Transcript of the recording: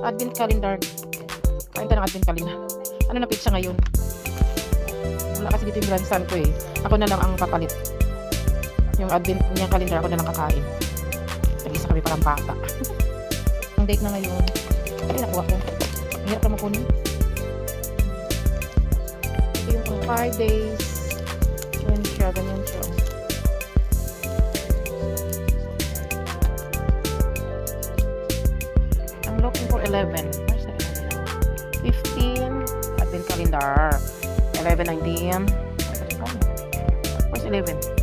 Advent calendar. Kain ka ng advent calendar. Ano na pizza ngayon? Wala kasi dito yung grandson ko eh. Ako na lang ang papalit. Yung advent niya calendar, ako na lang kakain. Nag-isa kami parang bata. Ang date na ngayon. Ay, nakuha ko. Ang hirap na makunin. Ito yung 5 days. Yun siya, ganyan siya. I'm looking for 11. Where's the 11? 15. Advent calendar. 11, 19. Where's 11?